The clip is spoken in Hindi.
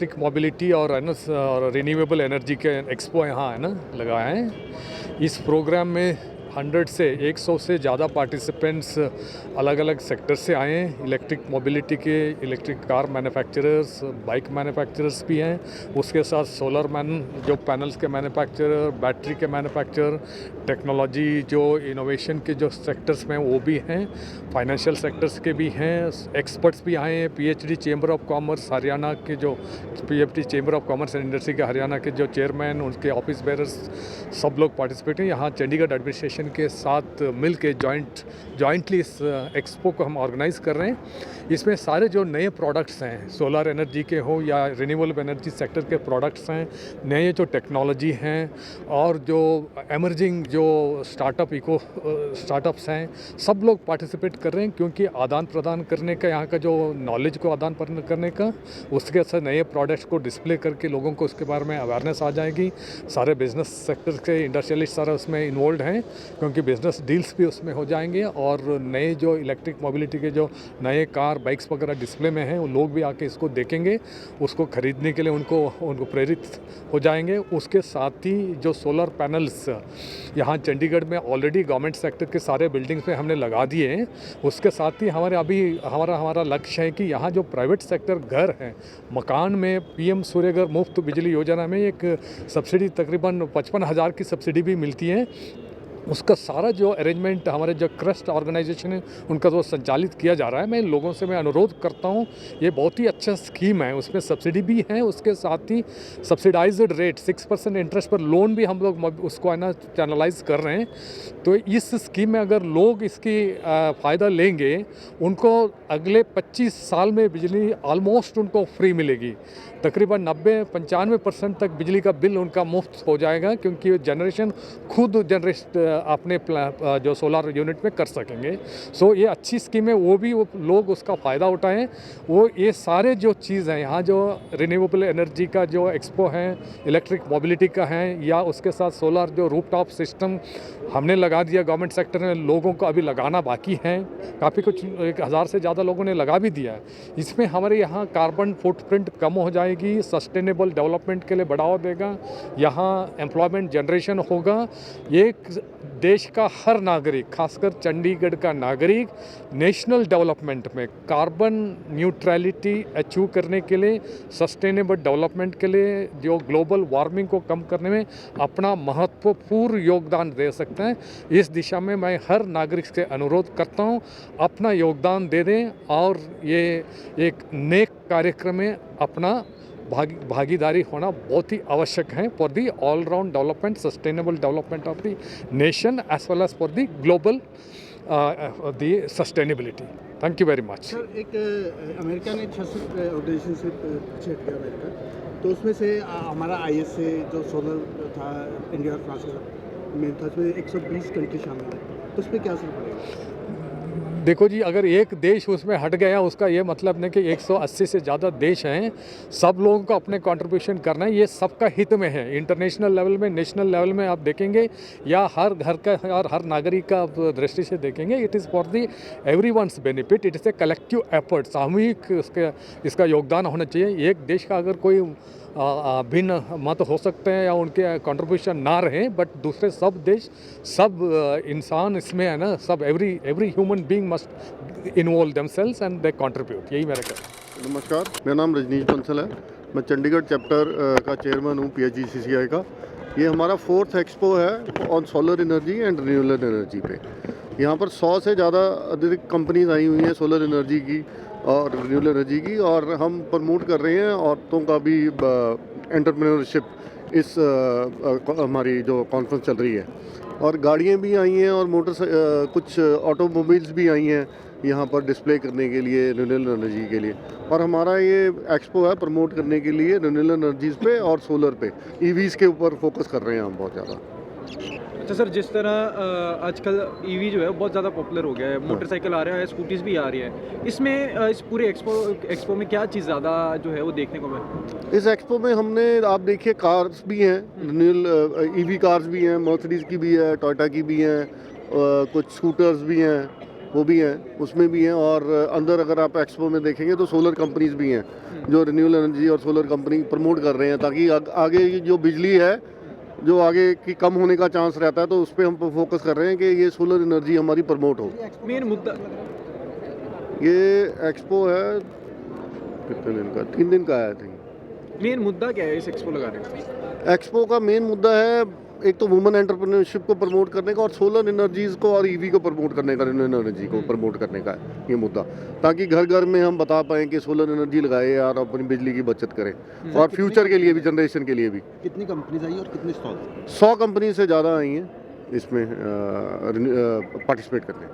इलेक्ट्रिक मोबिलिटी और है ना और रिन्यूएबल एनर्जी के एक्सपो यहाँ है ना लगाए हैं। इस प्रोग्राम में 100 से 100 से ज़्यादा पार्टिसिपेंट्स अलग अलग सेक्टर से आए हैं। इलेक्ट्रिक मोबिलिटी के, electric car manufacturers, bike manufacturers भी हैं। उसके साथ सोलर जो पैनल्स के मैन्युफैक्चरर, बैटरी के मैन्युफैक्चरर, टेक्नोलॉजी जो इनोवेशन के जो सेक्टर्स में वो भी हैं, फाइनेंशियल सेक्टर्स के भी हैं। एक्सपर्ट्स भी आए हैं। PhD chamber of commerce Haryana के जो PhD chamber of commerce and industry के हरियाणा के जो चेयरमैन, उनके ऑफिस बेरर्स सब लोग पार्टिसिपेट हैं। यहाँ चंडीगढ़ एडमिनिस्ट्रेशन के साथ मिल के जॉइंटली इस एक्सपो को हम ऑर्गेनाइज़ कर रहे हैं। इसमें सारे जो नए प्रोडक्ट्स हैं, सोलर एनर्जी के हो या रिन्यूएबल एनर्जी सेक्टर के प्रोडक्ट्स हैं, नए जो टेक्नोलॉजी हैं और जो एमर्जिंग जो स्टार्टअप्स हैं, सब लोग पार्टिसिपेट कर रहे हैं क्योंकि आदान प्रदान करने का, यहाँ का जो नॉलेज को आदान प्रदान करने का, उसके साथ नए प्रोडक्ट्स को डिस्प्ले करके लोगों को उसके बारे में अवेयरनेस आ जाएगी। सारे बिजनेस सेक्टर के इंडस्ट्रियलिस्ट सारा उसमें इन्वॉल्व हैं क्योंकि बिजनेस डील्स भी उसमें हो जाएंगे और नए जो इलेक्ट्रिक मोबिलिटी के जो नए कार बाइक्स वगैरह डिस्प्ले में हैं, वो लोग भी आके इसको देखेंगे, उसको खरीदने के लिए उनको प्रेरित हो जाएंगे। उसके साथ ही जो सोलर पैनल्स यहाँ चंडीगढ़ में ऑलरेडी गवर्नमेंट सेक्टर के सारे बिल्डिंग्स में हमने लगा दिए हैं। उसके साथ ही हमारा लक्ष्य है कि यहाँ जो प्राइवेट सेक्टर घर हैं, मकान में पीएम सूर्यघर मुफ्त बिजली योजना में एक सब्सिडी तकरीबन 55,000 की सब्सिडी भी मिलती है। उसका सारा जो अरेंजमेंट हमारे जो क्रस्ट ऑर्गेनाइजेशन है उनका जो संचालित किया जा रहा है। मैं लोगों से अनुरोध करता हूँ, ये बहुत ही अच्छा स्कीम है, उसमें सब्सिडी भी है, उसके साथ ही सब्सिडाइज्ड रेट 6% इंटरेस्ट पर लोन भी हम लोग उसको है ना चैनलाइज कर रहे हैं। तो इस स्कीम में अगर लोग इसकी फ़ायदा लेंगे, उनको अगले 25 साल में बिजली ऑलमोस्ट उनको फ्री मिलेगी। तकरीबन 90-95% तक बिजली का बिल उनका मुफ्त हो जाएगा क्योंकि जनरेशन खुद अपने जो सोलर यूनिट में कर सकेंगे। सो ये अच्छी स्कीम है, वो लोग उसका फ़ायदा उठाएं। ये सारे जो चीज़ हैं, यहाँ जो रिन्यूएबल एनर्जी का जो एक्सपो है, इलेक्ट्रिक मोबिलिटी का है, या उसके साथ सोलर जो रूफटॉप सिस्टम हमने लगा दिया गवर्नमेंट सेक्टर में, लोगों को अभी लगाना बाकी है। काफ़ी कुछ 1000 से ज़्यादा लोगों ने लगा भी दिया है। इसमें हमारे यहाँ कार्बन फुटप्रिंट कम हो जाएगी, सस्टेनेबल डेवलपमेंट के लिए बढ़ावा देगा, यहाँ एम्प्लॉयमेंट जनरेशन होगा। एक देश का हर नागरिक, खासकर चंडीगढ़ का नागरिक, नेशनल डेवलपमेंट में कार्बन न्यूट्रलिटी अचीव करने के लिए, सस्टेनेबल डेवलपमेंट के लिए, जो ग्लोबल वार्मिंग को कम करने में अपना महत्वपूर्ण योगदान दे सकते हैं। इस दिशा में मैं हर नागरिक से अनुरोध करता हूं, अपना योगदान दे दें और ये एक नेक कार्यक्रम में अपना भागीदारी होना बहुत ही आवश्यक है for the all round development, sustainable development of the nation as well as for the global the sustainability. Thank you very much. Sir, एक अमेरिका ने 600 ऑर्गेनाइजेशन से पीछे हट गया अमेरिका, तो उसमें से हमारा आईएस से जो सोलर था, इंडिया और फ्रांस में था, उसमें 120 कंट्री शामिल है, तो उस पर क्या असर पड़ेगा? देखो जी, अगर एक देश उसमें हट गया, उसका ये मतलब नहीं कि 180 से ज़्यादा देश हैं। सब लोगों को अपने कंट्रीब्यूशन करना है, ये सबका हित में है। इंटरनेशनल लेवल में, नेशनल लेवल में आप देखेंगे या हर घर का और हर नागरिक का दृष्टि से देखेंगे, it is for the everyone's benefit. It is a collective effort, सामूहिक इसका योगदान होना चाहिए। एक देश का अगर कोई भिन्न मत हो सकते हैं या उनके कंट्रीब्यूशन ना रहे, बट दूसरे सब देश, सब इंसान इसमें है ना, सब every human being must involve themselves and they contribute. यही मेरा कहना। नमस्कार, मेरा नाम रजनीश बंसल है। मैं चंडीगढ़ चैप्टर का चेयरमैन हूँ PHGCCI का। ये हमारा 4th एक्सपो है on solar energy and renewable energy पे। यहाँ पर 100 से ज़्यादा अधिक कंपनीज आई हुई हैं सोलर एनर्जी की और रिन्यूएबल एनर्जी की, और हम प्रमोट कर रहे हैं औरतों का भी एंटरप्रेन्योरशिप। इस हमारी जो कॉन्फ्रेंस चल रही है, और गाड़ियाँ भी आई हैं और कुछ ऑटोमोबाइल्स भी आई हैं यहाँ पर डिस्प्ले करने के लिए रिन्यूएबल एनर्जी के लिए। और हमारा ये एक्सपो है प्रमोट करने के लिए रिन्यूएबल एनर्जीज़ पे और सोलर पे, EVs के ऊपर फोकस कर रहे हैं हम बहुत ज़्यादा। अच्छा सर, जिस तरह आजकल EV जो है बहुत ज़्यादा पॉपुलर हो गया है, मोटरसाइकिल आ रहा है, स्कूटीज़ भी आ रही है, इसमें इस पूरे एक्सपो में क्या चीज़ ज़्यादा जो है वो देखने को मिले? इस एक्सपो में हमने, आप देखिए, कार्स भी हैं, रिन्यूएबल EV कार्स भी हैं, मर्सिडीज़ की भी है, टोयोटा की भी हैं, कुछ स्कूटर्स भी हैं, वो भी हैं, उसमें भी हैं। और अंदर अगर आप एक्सपो में देखेंगे तो सोलर कंपनीज भी हैं जो रिन्यूएबल एनर्जी और सोलर कंपनी प्रमोट कर रहे हैं, ताकि आगे की जो बिजली है जो आगे की कम होने का चांस रहता है, तो उस पर हम फोकस कर रहे हैं कि ये सोलर एनर्जी हमारी प्रमोट हो। मेन मुद्दा ये एक्सपो है कितने दिन का, 3 दिन का है आई थिंक। मेन मुद्दा क्या है इस एक्सपो लगाने का? एक्सपो का मेन मुद्दा है एक तो वुमेन एंटरप्रेन्योरशिप को प्रमोट करने का और सोलर एनर्जीज़ को और ईवी को प्रमोट करने का, रिन्यूएबल एनर्जी को प्रमोट करने का है ये मुद्दा, ताकि घर घर में हम बता पाएँ कि सोलर एनर्जी लगाए और अपनी बिजली की बचत करें और फ्यूचर के लिए भी, जनरेशन के लिए भी। कितनी कंपनीज आई और कितने स्टॉल? 100 कंपनी से ज़्यादा आई हैं इसमें पार्टिसिपेट करने।